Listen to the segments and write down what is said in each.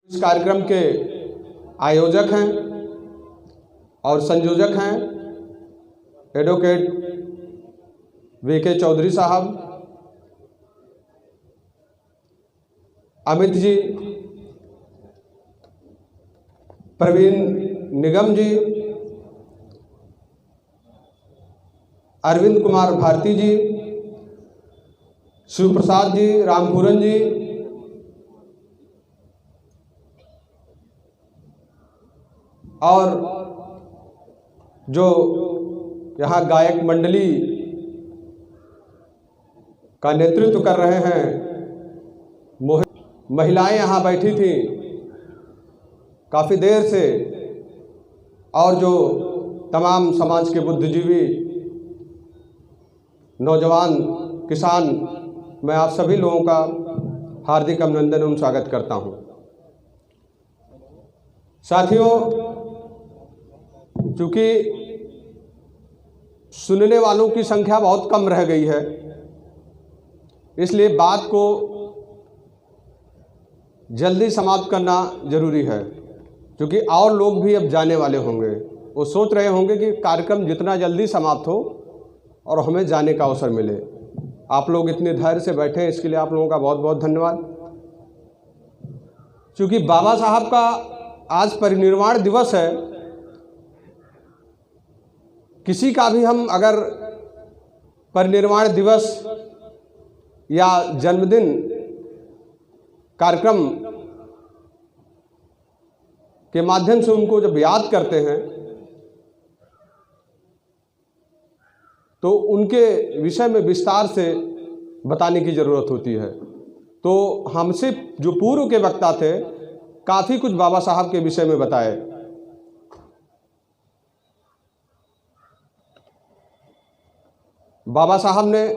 इस कार्यक्रम के आयोजक हैं और संयोजक हैं एडवोकेट वीके चौधरी साहब, अमित जी, प्रवीण निगम जी, अरविंद कुमार भारती जी, शिव प्रसाद जी, रामपूरन जी, और जो यहाँ गायक मंडली का नेतृत्व कर रहे हैं, महिलाएं यहाँ बैठी थी काफ़ी देर से, और जो तमाम समाज के बुद्धिजीवी, नौजवान, किसान, मैं आप सभी लोगों का हार्दिक अभिनंदन एवं स्वागत करता हूँ। साथियों, चूँकि सुनने वालों की संख्या बहुत कम रह गई है, इसलिए बात को जल्दी समाप्त करना जरूरी है, क्योंकि और लोग भी अब जाने वाले होंगे। वो सोच रहे होंगे कि कार्यक्रम जितना जल्दी समाप्त हो और हमें जाने का अवसर मिले। आप लोग इतने धैर्य से बैठे हैं, इसके लिए आप लोगों का बहुत बहुत धन्यवाद। क्योंकि बाबा साहब का आज परिनिर्वाण दिवस है, किसी का भी हम अगर परिनिर्वाण दिवस या जन्मदिन कार्यक्रम के माध्यम से उनको जब याद करते हैं तो उनके विषय में विस्तार से बताने की ज़रूरत होती है। तो हमसे जो पूर्व के वक्ता थे, काफ़ी कुछ बाबा साहब के विषय में बताए। बाबा साहब ने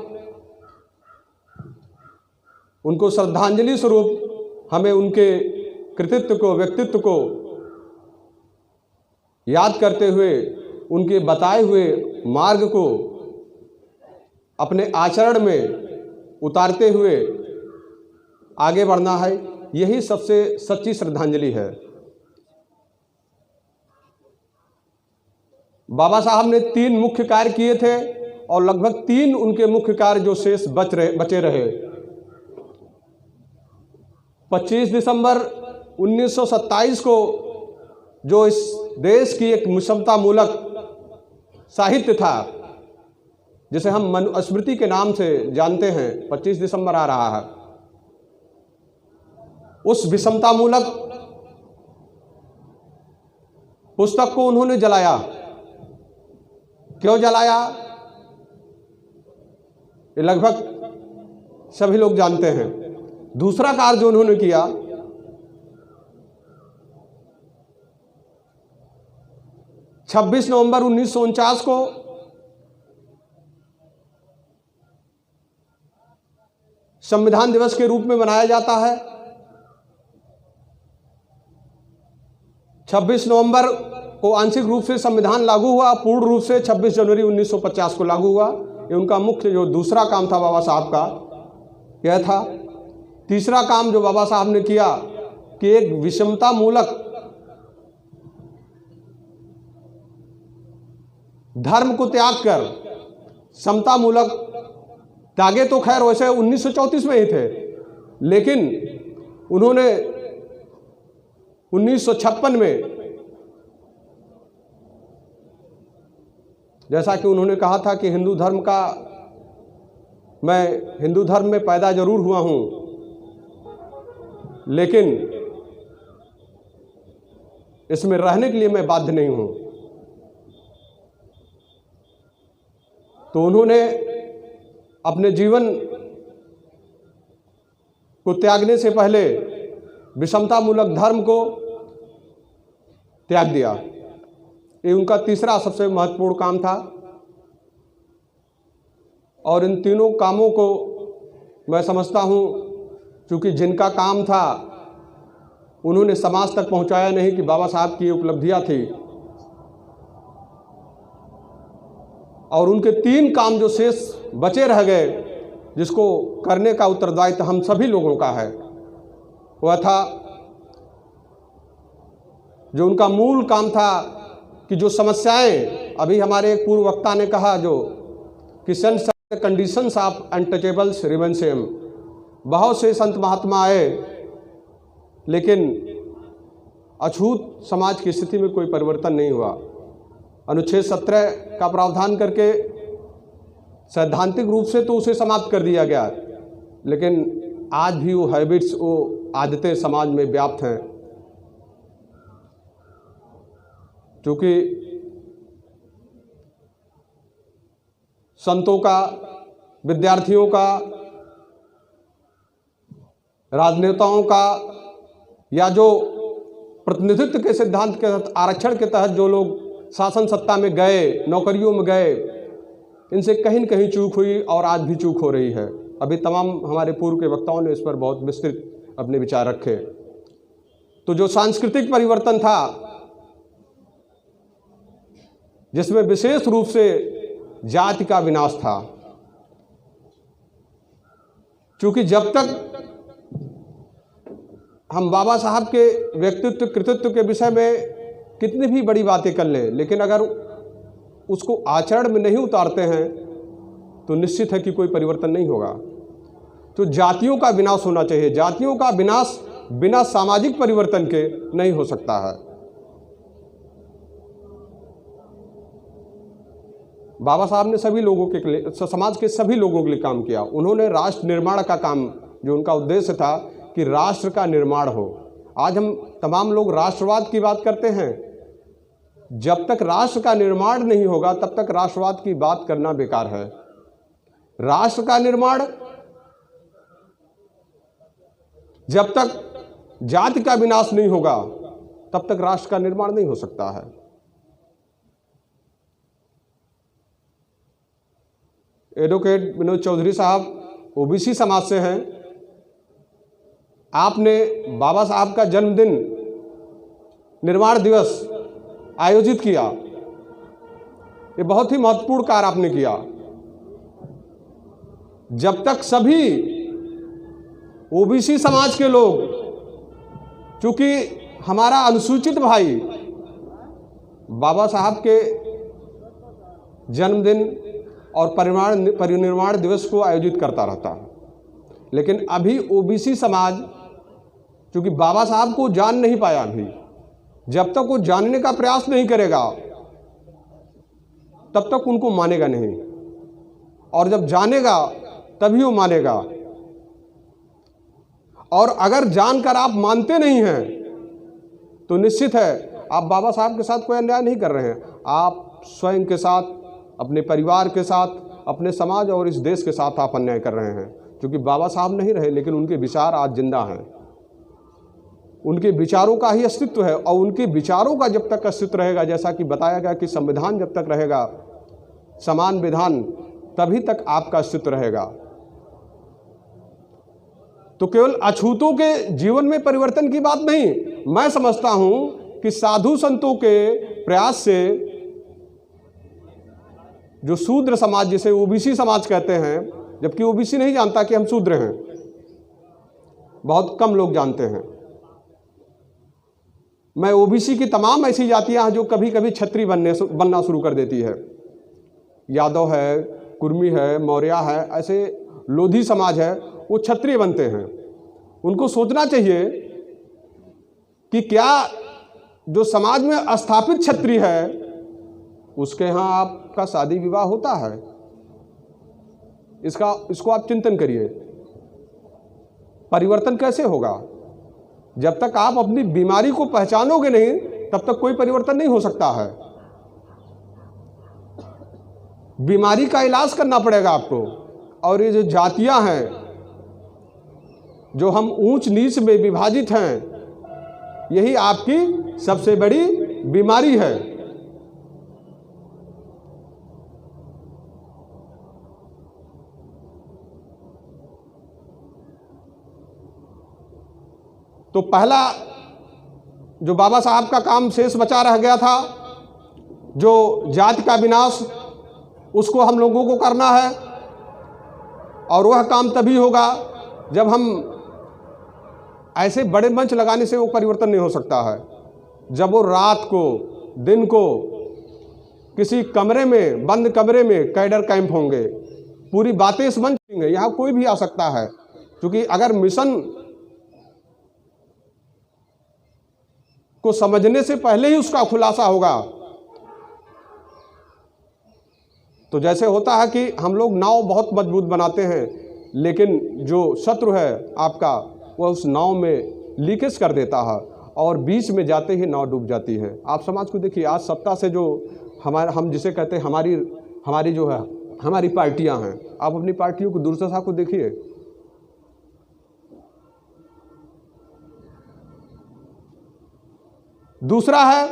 उनको श्रद्धांजलि स्वरूप हमें उनके कृतित्व को, व्यक्तित्व को याद करते हुए उनके बताए हुए मार्ग को अपने आचरण में उतारते हुए आगे बढ़ना है। यही सबसे सच्ची श्रद्धांजलि है। बाबा साहब ने 3 मुख्य कार्य किए थे और लगभग 3 उनके मुख्य कार्य जो शेष बचे रहे। 25 दिसंबर 1927 को जो इस देश की एक समतामूलक साहित्य था, जिसे हम मनुस्मृति के नाम से जानते हैं, 25 दिसंबर आ रहा है, उस विषमतामूलक पुस्तक को उन्होंने जलाया। क्यों जलाया, ये लगभग सभी लोग जानते हैं। दूसरा कार्य जो उन्होंने किया, छब्बीस नवंबर 1949 को संविधान दिवस के रूप में मनाया जाता है। 26 नवंबर को आंशिक रूप से संविधान लागू हुआ, पूर्ण रूप से 26 जनवरी 1950 को लागू हुआ। ये उनका मुख्य जो दूसरा काम था बाबा साहब का, यह था। तीसरा काम जो बाबा साहब ने किया कि एक विषमतामूलक धर्म को त्याग कर समतामूलक, त्यागे तो खैर वैसे 1934 में ही थे, लेकिन उन्होंने 1956 में, जैसा कि उन्होंने कहा था कि मैं हिंदू धर्म में पैदा जरूर हुआ हूं, लेकिन इसमें रहने के लिए मैं बाध्य नहीं हूं। तो उन्होंने अपने जीवन को त्यागने से पहले विषमतामूलक धर्म को त्याग दिया। ये उनका तीसरा सबसे महत्वपूर्ण काम था। और इन तीनों कामों को मैं समझता हूँ, क्योंकि जिनका काम था उन्होंने समाज तक पहुँचाया नहीं कि बाबा साहब की उपलब्धियाँ थी, और उनके 3 काम जो शेष बचे रह गए, जिसको करने का उत्तरदायित्व हम सभी लोगों का है, वह था जो उनका मूल काम था कि जो समस्याएं, अभी हमारे एक पूर्व वक्ता ने कहा जो कि conditions of untouchables remain same. बहुत से संत महात्मा आए लेकिन अछूत समाज की स्थिति में कोई परिवर्तन नहीं हुआ। अनुच्छेद 17 का प्रावधान करके सैद्धांतिक रूप से तो उसे समाप्त कर दिया गया, लेकिन आज भी वो हैबिट्स, वो आदतें समाज में व्याप्त हैं। क्योंकि संतों का, विद्यार्थियों का, राजनेताओं का, या जो प्रतिनिधित्व के सिद्धांत के तहत, आरक्षण के तहत जो लोग शासन सत्ता में गए, नौकरियों में गए, इनसे कहीं न कहीं चूक हुई और आज भी चूक हो रही है। अभी तमाम हमारे पूर्व के वक्ताओं ने इस पर बहुत विस्तृत अपने विचार रखे। तो जो सांस्कृतिक परिवर्तन था, जिसमें विशेष रूप से जाति का विनाश था, क्योंकि जब तक हम बाबा साहब के व्यक्तित्व, कृतित्व के विषय में कितनी भी बड़ी बातें कर लें, लेकिन अगर उसको आचरण में नहीं उतारते हैं तो निश्चित है कि कोई परिवर्तन नहीं होगा। तो जातियों का विनाश होना चाहिए। जातियों का विनाश बिना सामाजिक परिवर्तन के नहीं हो सकता है। बाबा साहब ने सभी लोगों के लिए, समाज के सभी लोगों के लिए काम किया। उन्होंने राष्ट्र निर्माण का काम, जो उनका उद्देश्य था कि राष्ट्र का निर्माण हो। आज हम तमाम लोग राष्ट्रवाद की बात करते हैं। जब तक राष्ट्र का निर्माण नहीं होगा तब तक राष्ट्रवाद की बात करना बेकार है। राष्ट्र का निर्माण, जब तक जाति का विनाश नहीं होगा तब तक राष्ट्र का निर्माण नहीं हो सकता है। एडवोकेट विनोद चौधरी साहब ओबीसी समाज से हैं। आपने बाबा साहब का जन्मदिन, निर्माण दिवस आयोजित किया। ये बहुत ही महत्वपूर्ण कार्य आपने किया। जब तक सभी ओबीसी समाज के लोग, चूंकि हमारा अनुसूचित भाई बाबा साहब के जन्मदिन और परिनिर्वाण दिवस को आयोजित करता रहता है, लेकिन अभी ओबीसी समाज क्योंकि बाबा साहब को जान नहीं पाया, अभी जब तक वो जानने का प्रयास नहीं करेगा तब तक उनको मानेगा नहीं, और जब जानेगा तभी वो मानेगा। और अगर जानकर आप मानते नहीं हैं तो निश्चित है आप बाबा साहब के साथ कोई अन्याय नहीं कर रहे हैं। आप स्वयं के साथ, अपने परिवार के साथ, अपने समाज और इस देश के साथ आप अन्याय कर रहे हैं। क्योंकि बाबा साहब नहीं रहे लेकिन उनके विचार आज जिंदा हैं। उनके विचारों का ही अस्तित्व है, और उनके विचारों का जब तक अस्तित्व रहेगा, जैसा कि बताया गया कि संविधान जब तक रहेगा, समान विधान, तभी तक आपका अस्तित्व रहेगा। तो केवल अछूतों के जीवन में परिवर्तन की बात नहीं, मैं समझता हूं कि साधु संतों के प्रयास से जो शूद्र समाज, जिसे ओबीसी समाज कहते हैं, जबकि ओबीसी नहीं जानता कि हम शूद्र हैं, बहुत कम लोग जानते हैं। मैं ओबीसी की तमाम ऐसी जातियां हैं जो कभी कभी छत्री बनना शुरू कर देती है। यादव है, कुर्मी है, मौर्य है, ऐसे लोधी समाज है, वो क्षत्रिय बनते हैं। उनको सोचना चाहिए कि क्या जो समाज में स्थापित क्षत्रिय है उसके यहाँ आपका शादी विवाह होता है? इसको आप चिंतन करिए। परिवर्तन कैसे होगा? जब तक आप अपनी बीमारी को पहचानोगे नहीं तब तक कोई परिवर्तन नहीं हो सकता है। बीमारी का इलाज करना पड़ेगा आपको। और ये जो जातियां हैं, जो हम ऊंच नीच में विभाजित हैं, यही आपकी सबसे बड़ी बीमारी है। तो पहला जो बाबा साहब का काम शेष बचा रह गया था, जो जाति का विनाश, उसको हम लोगों को करना है। और वह काम तभी होगा जब हम ऐसे बड़े मंच लगाने से वो परिवर्तन नहीं हो सकता है। जब वो रात को दिन को किसी कमरे में, बंद कमरे में कैडर कैंप होंगे, पूरी बातें इस मंच होंगे, यहाँ कोई भी आ सकता है, क्योंकि अगर मिशन को समझने से पहले ही उसका खुलासा होगा तो जैसे होता है कि हम लोग नाव बहुत मजबूत बनाते हैं, लेकिन जो शत्रु है आपका वह उस नाव में लीकेज कर देता है और बीच में जाते ही नाव डूब जाती है। आप समाज को देखिए, आज सत्ता से जो हम जिसे कहते हैं हमारी जो है हमारी पार्टियां हैं, आप अपनी पार्टियों की दुर्दशा को देखिए। दूसरा है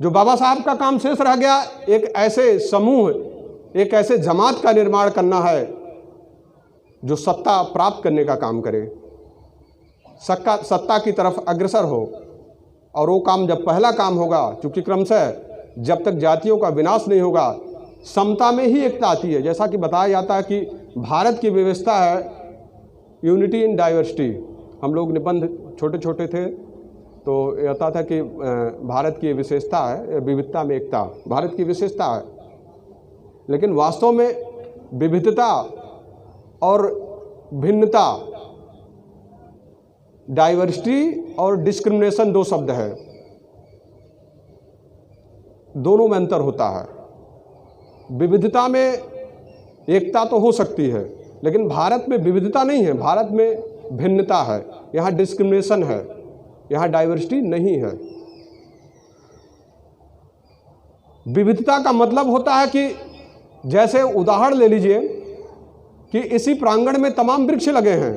जो बाबा साहब का काम शेष रह गया, एक ऐसे समूह, एक ऐसे जमात का निर्माण करना है जो सत्ता प्राप्त करने का काम करे, सत्ता की तरफ अग्रसर हो। और वो काम जब पहला काम होगा, चूंकि क्रमशः जब तक जातियों का विनाश नहीं होगा, समता में ही एकता आती है। जैसा कि बताया जाता है कि भारत की व्यवस्था है यूनिटी इन डाइवर्सिटी। हम लोग निबंध छोटे छोटे थे तो कहता था कि भारत की विशेषता है विविधता में एकता, भारत की विशेषता है, लेकिन वास्तव में विविधता और भिन्नता, डाइवर्सिटी और डिस्क्रिमिनेशन दो शब्द है, दोनों में अंतर होता है। विविधता में एकता तो हो सकती है, लेकिन भारत में विविधता नहीं है, भारत में भिन्नता है, यहाँ डिस्क्रिमिनेशन है, यहाँ डाइवर्सिटी नहीं है। विविधता का मतलब होता है कि जैसे उदाहरण ले लीजिए कि इसी प्रांगण में तमाम वृक्ष लगे हैं,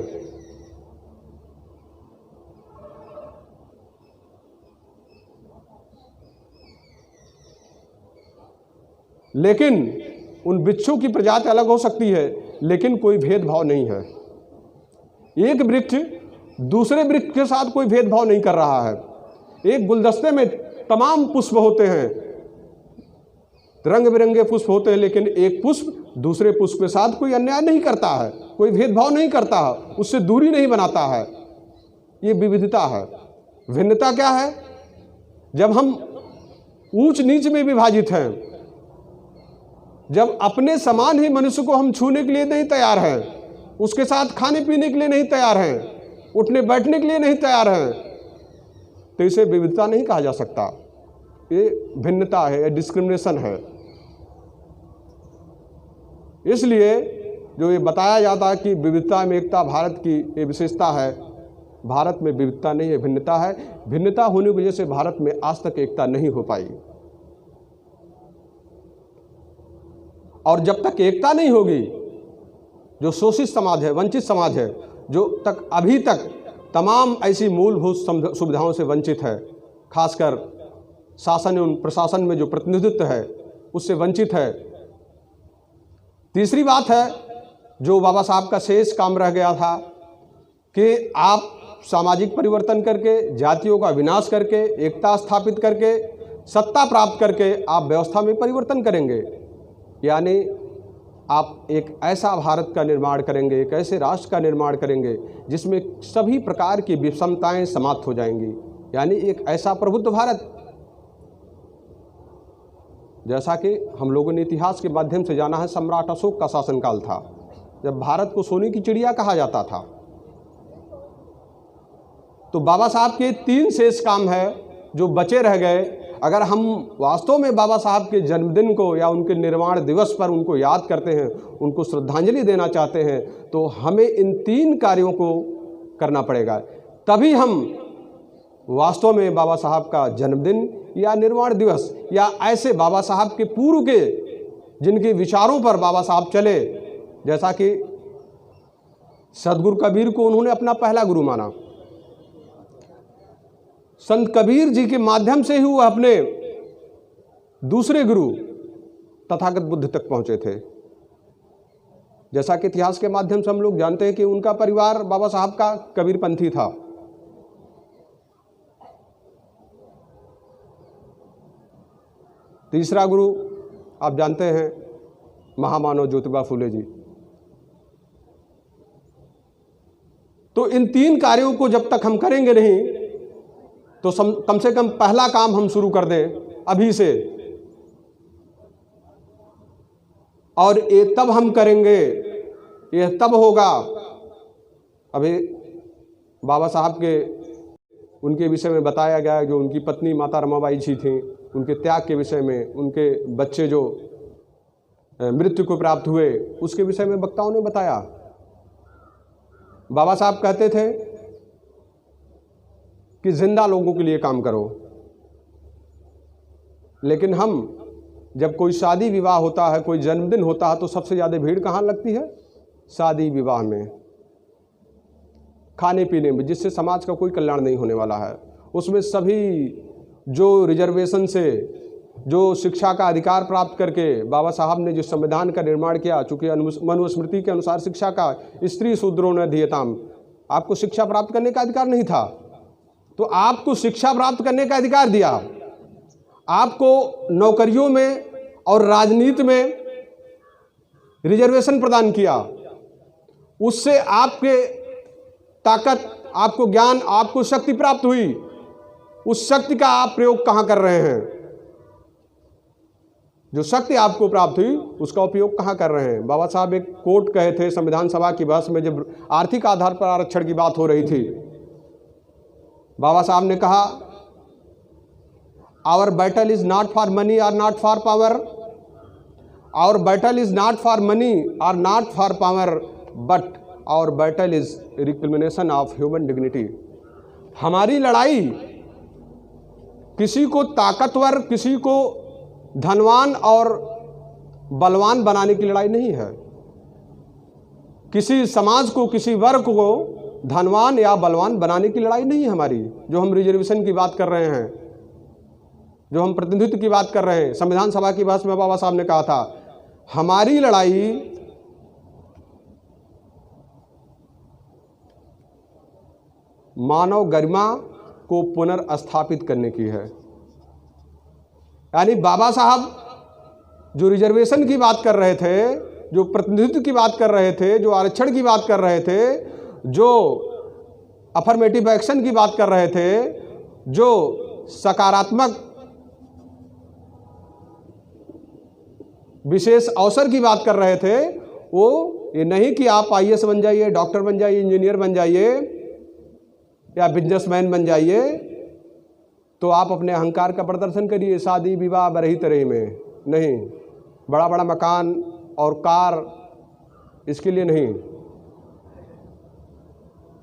लेकिन उन वृक्षों की प्रजाति अलग हो सकती है, लेकिन कोई भेदभाव नहीं है। एक वृक्ष दूसरे वृक्ष के साथ कोई भेदभाव नहीं कर रहा है। एक गुलदस्ते में तमाम पुष्प होते हैं, रंग बिरंगे पुष्प होते हैं, लेकिन एक पुष्प दूसरे पुष्प के साथ कोई अन्याय नहीं करता है, कोई भेदभाव नहीं करता है, उससे दूरी नहीं बनाता है। ये विविधता है। भिन्नता क्या है? जब हम ऊंच नीच में विभाजित हैं, जब अपने समान ही मनुष्य को हम छूने के लिए नहीं तैयार हैं, उसके साथ खाने पीने के लिए नहीं तैयार हैं, उठने बैठने के लिए नहीं तैयार हैं, तो इसे विविधता नहीं कहा जा सकता। ये भिन्नता है, ये डिस्क्रिमिनेशन है। इसलिए जो ये बताया जाता है कि विविधता में एकता भारत की ये विशेषता है, भारत में विविधता नहीं है, भिन्नता है। भिन्नता होने की वजह से भारत में आज तक एकता नहीं हो पाई। और जब तक एकता नहीं होगी, जो शोषित समाज है, वंचित समाज है, जो तक अभी तक तमाम ऐसी मूलभूत सुविधाओं से वंचित है, खासकर शासन एवं प्रशासन में जो प्रतिनिधित्व है उससे वंचित है। तीसरी बात है जो बाबा साहब का शेष काम रह गया था कि आप सामाजिक परिवर्तन करके, जातियों का विनाश करके, एकता स्थापित करके, सत्ता प्राप्त करके आप व्यवस्था में परिवर्तन करेंगे, यानी आप एक ऐसा भारत का निर्माण करेंगे, एक ऐसे राष्ट्र का निर्माण करेंगे जिसमें सभी प्रकार की विषमताएं समाप्त हो जाएंगी, यानी एक ऐसा प्रबुद्ध भारत। जैसा कि हम लोगों ने इतिहास के माध्यम से जाना है, सम्राट अशोक का शासनकाल था जब भारत को सोने की चिड़िया कहा जाता था। तो बाबा साहब के 3 शेष काम है जो बचे रह गए। अगर हम वास्तव में बाबा साहब के जन्मदिन को या उनके निर्वाण दिवस पर उनको याद करते हैं, उनको श्रद्धांजलि देना चाहते हैं, तो हमें इन 3 कार्यों को करना पड़ेगा। तभी हम वास्तव में बाबा साहब का जन्मदिन या निर्वाण दिवस या ऐसे बाबा साहब के पूर्व के जिनके विचारों पर बाबा साहब चले, जैसा कि सदगुरु कबीर को उन्होंने अपना पहला गुरु माना, संत कबीर जी के माध्यम से ही वह अपने दूसरे गुरु तथागत बुद्ध तक पहुंचे थे। जैसा कि इतिहास के माध्यम से हम लोग जानते हैं कि उनका परिवार बाबा साहब का कबीरपंथी था। तीसरा गुरु आप जानते हैं महामानव ज्योतिबा फूले जी। तो इन 3 कार्यों को जब तक हम करेंगे नहीं, तो कम से कम पहला काम हम शुरू कर दें अभी से, और ये तब हम करेंगे, ये तब होगा। अभी बाबा साहब के उनके विषय में बताया गया है, जो उनकी पत्नी माता रमाबाई जी थीं, उनके त्याग के विषय में, उनके बच्चे जो मृत्यु को प्राप्त हुए उसके विषय में वक्ताओं ने बताया। बाबा साहब कहते थे कि जिंदा लोगों के लिए काम करो, लेकिन हम जब कोई शादी विवाह होता है, कोई जन्मदिन होता है, तो सबसे ज़्यादा भीड़ कहाँ लगती है? शादी विवाह में, खाने पीने में, जिससे समाज का कोई कल्याण नहीं होने वाला है। उसमें सभी जो रिजर्वेशन से, जो शिक्षा का अधिकार प्राप्त करके बाबा साहब ने जो संविधान का निर्माण किया, चूँकि मनुस्मृति के अनुसार शिक्षा का स्त्री शूद्रों न धियताम, आपको शिक्षा प्राप्त करने का अधिकार नहीं था, तो आपको शिक्षा प्राप्त करने का अधिकार दिया, आपको नौकरियों में और राजनीति में रिजर्वेशन प्रदान किया, उससे आपके ताकत, आपको ज्ञान, आपको शक्ति प्राप्त हुई। उस शक्ति का आप प्रयोग कहाँ कर रहे हैं? जो शक्ति आपको प्राप्त हुई उसका उपयोग कहाँ कर रहे हैं? बाबा साहब एक कोट कहे थे संविधान सभा की बहस में, जब आर्थिक आधार पर आरक्षण की बात हो रही थी। बाबा साहब ने कहा, our battle is not for money और not for power, our battle is not for money और not for power, but our battle is reclamation of human dignity. हमारी लड़ाई किसी को ताकतवर, किसी को धनवान और बलवान बनाने की लड़ाई नहीं है। किसी समाज को, किसी वर्ग को धनवान या बलवान बनाने की लड़ाई नहीं है हमारी। जो हम रिजर्वेशन की बात कर रहे हैं, जो हम प्रतिनिधित्व की बात कर रहे हैं, संविधान सभा की बहस में बाबा साहब ने कहा था, हमारी लड़ाई मानव गरिमा को पुनर्स्थापित करने की है। यानी बाबा साहब जो रिजर्वेशन की बात कर रहे थे, जो प्रतिनिधित्व की बात कर रहे थे, जो आरक्षण की बात कर रहे थे, जो अफर्मेटिव एक्शन की बात कर रहे थे, जो सकारात्मक विशेष अवसर की बात कर रहे थे, वो ये नहीं कि आप आईएएस बन जाइए, डॉक्टर बन जाइए, इंजीनियर बन जाइए या बिजनेसमैन बन जाइए तो आप अपने अहंकार का प्रदर्शन करिए शादी विवाह बरही तरह में। नहीं, बड़ा बड़ा मकान और कार इसके लिए नहीं।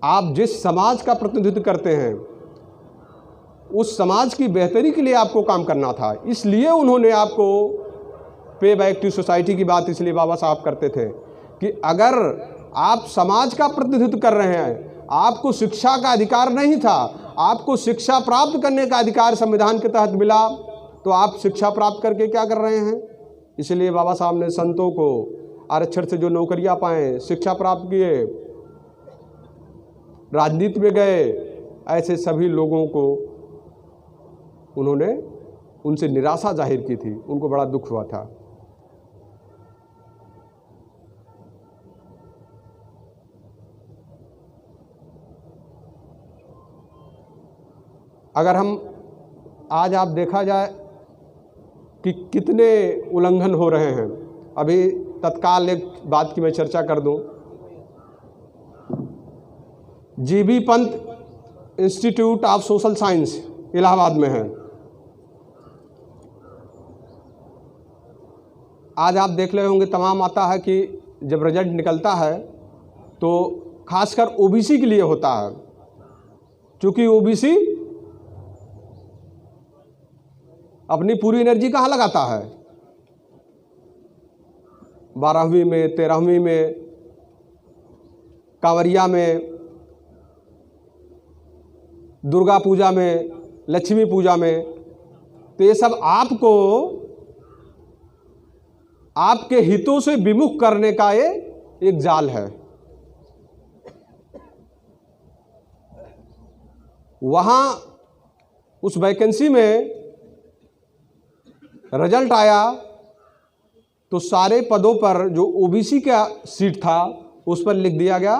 आप जिस समाज का प्रतिनिधित्व करते हैं उस समाज की बेहतरी के लिए आपको काम करना था। इसलिए उन्होंने आपको पे बैक टू सोसाइटी की बात इसलिए बाबा साहब करते थे कि अगर आप समाज का प्रतिनिधित्व कर रहे हैं, आपको शिक्षा का अधिकार नहीं था, आपको शिक्षा प्राप्त करने का अधिकार संविधान के तहत मिला, तो आप शिक्षा प्राप्त करके क्या कर रहे हैं? इसलिए बाबा साहब ने संतों को आरक्षण से जो नौकरियां पाए, शिक्षा प्राप्त किए, राजनीति में गए, ऐसे सभी लोगों को उन्होंने उनसे निराशा जाहिर की थी, उनको बड़ा दुख हुआ था। अगर हम आज आप देखा जाए कि कितने उल्लंघन हो रहे हैं, अभी तत्काल एक बात की मैं चर्चा कर दूं। GB Pant institute of social science Allahabad में है। आज आप देख रहे होंगे, तमाम आता है कि जब रिजल्ट निकलता है तो खासकर ओबीसी के लिए होता है, क्योंकि ओबीसी अपनी पूरी एनर्जी कहाँ लगाता है? 12वीं में, 13वीं में, कांवरिया में, दुर्गा पूजा में, लक्ष्मी पूजा में। तो ये सब आपको आपके हितों से विमुख करने का ये एक जाल है। वहां उस वैकेंसी में रिजल्ट आया तो सारे पदों पर जो ओबीसी का सीट था उस पर लिख दिया गया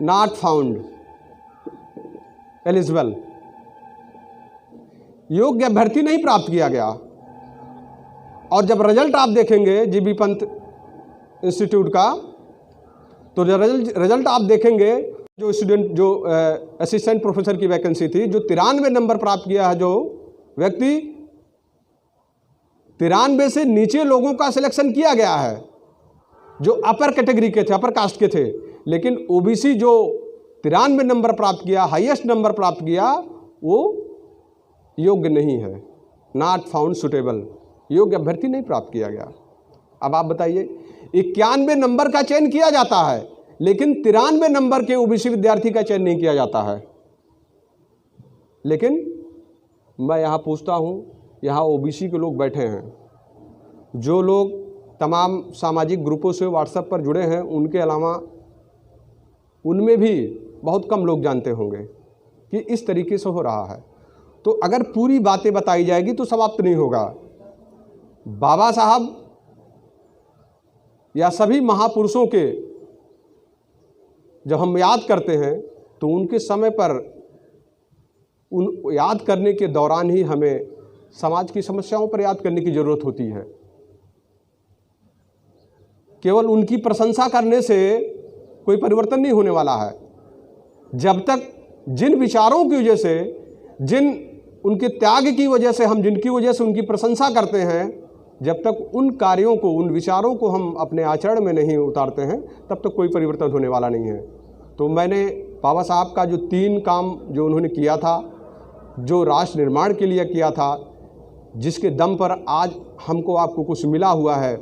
नॉट फाउंड एलिजिबल, योग्य अभ्यर्थी नहीं प्राप्त किया गया। और जब रिजल्ट आप देखेंगे जीबी पंत इंस्टीट्यूट का, तो रिजल्ट आप देखेंगे, जो स्टूडेंट जो असिस्टेंट प्रोफेसर की वैकेंसी थी, जो 93 नंबर प्राप्त किया है जो व्यक्ति, 93 से नीचे लोगों का सिलेक्शन किया गया है जो अपर कैटेगरी के थे, अपर कास्ट के थे। लेकिन ओबीसी जो 93 नंबर प्राप्त किया, हाईएस्ट नंबर प्राप्त किया, वो योग्य नहीं है, नॉट फाउंड सुटेबल, योग्य अभ्यर्थी नहीं प्राप्त किया गया। अब आप बताइए, 91 नंबर का चयन किया जाता है लेकिन 93 नंबर के ओबीसी विद्यार्थी का चयन नहीं किया जाता है। लेकिन मैं यहाँ पूछता हूँ, यहाँ ओबीसी के लोग बैठे हैं, जो लोग तमाम सामाजिक ग्रुपों से व्हाट्सएप पर जुड़े हैं, उनके अलावा उनमें भी बहुत कम लोग जानते होंगे कि इस तरीके से हो रहा है। तो अगर पूरी बातें बताई जाएगी तो समाप्त नहीं होगा। बाबा साहब या सभी महापुरुषों के जब हम याद करते हैं तो उनके समय पर, उन याद करने के दौरान ही हमें समाज की समस्याओं पर याद करने की ज़रूरत होती है। केवल उनकी प्रशंसा करने से कोई परिवर्तन नहीं होने वाला है। जब तक जिन विचारों की वजह से, जिन उनके त्याग की वजह से, हम जिनकी वजह से उनकी प्रशंसा करते हैं, जब तक उन कार्यों को, उन विचारों को हम अपने आचरण में नहीं उतारते हैं, तब तक कोई परिवर्तन होने वाला नहीं है। तो मैंने बाबा साहब का जो 3 काम जो उन्होंने किया था, जो राष्ट्र निर्माण के लिए किया था, जिसके दम पर आज हमको आपको कुछ मिला हुआ है,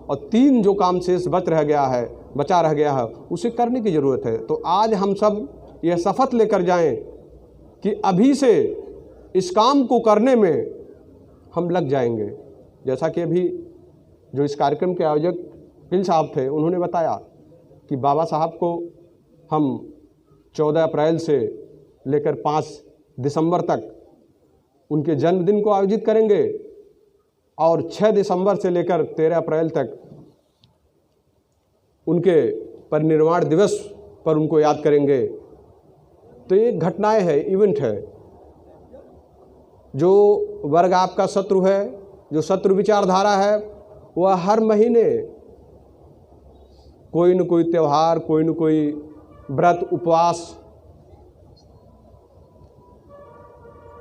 और 3 जो काम शेष बचा रह गया है, उसे करने की ज़रूरत है। तो आज हम सब यह शपथ लेकर जाएं कि अभी से इस काम को करने में हम लग जाएंगे। जैसा कि अभी जो इस कार्यक्रम के आयोजक पिल साहब थे, उन्होंने बताया कि बाबा साहब को हम 14 अप्रैल से लेकर 5 दिसंबर तक उनके जन्मदिन को आयोजित करेंगे, और 6 दिसंबर से लेकर 13 अप्रैल तक उनके परिनिर्वाण दिवस पर उनको याद करेंगे। तो ये घटनाएं है, इवेंट है। जो वर्ग आपका शत्रु है, जो शत्रु विचारधारा है, वह हर महीने कोई न कोई त्यौहार, कोई न कोई व्रत, उपवास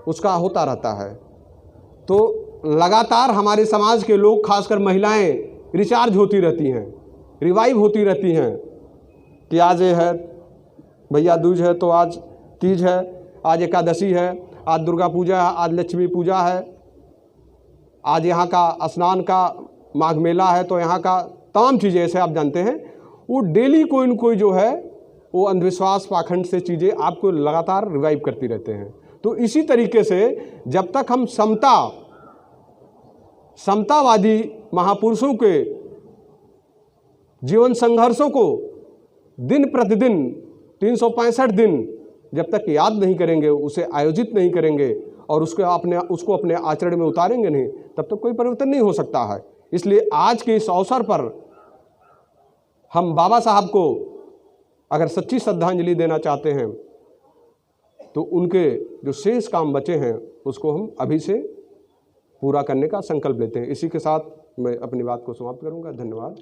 उसका होता रहता है। तो लगातार हमारे समाज के लोग, खासकर महिलाएं, रिचार्ज होती रहती हैं, रिवाइव होती रहती हैं कि आज ये है, भैया दूज है, तो आज तीज है, आज एकादशी है, आज दुर्गा पूजा है, आज लक्ष्मी पूजा है, आज यहाँ का स्नान का माघ मेला है, तो यहाँ का तमाम चीज़ें ऐसे आप जानते हैं। वो डेली कोई न कोई जो है वो अंधविश्वास, पाखंड से चीज़ें आपको लगातार रिवाइव करती रहते हैं। तो इसी तरीके से जब तक हम समतावादी महापुरुषों के जीवन संघर्षों को दिन प्रतिदिन 365 दिन जब तक याद नहीं करेंगे, उसे आयोजित नहीं करेंगे और उसको अपने आचरण में उतारेंगे नहीं, तब तक कोई परिवर्तन नहीं हो सकता है। इसलिए आज के इस अवसर पर हम बाबा साहब को अगर सच्ची श्रद्धांजलि देना चाहते हैं तो उनके जो शेष काम बचे हैं उसको हम अभी से पूरा करने का संकल्प लेते हैं। इसी के साथ मैं अपनी बात को समाप्त करूंगा। धन्यवाद।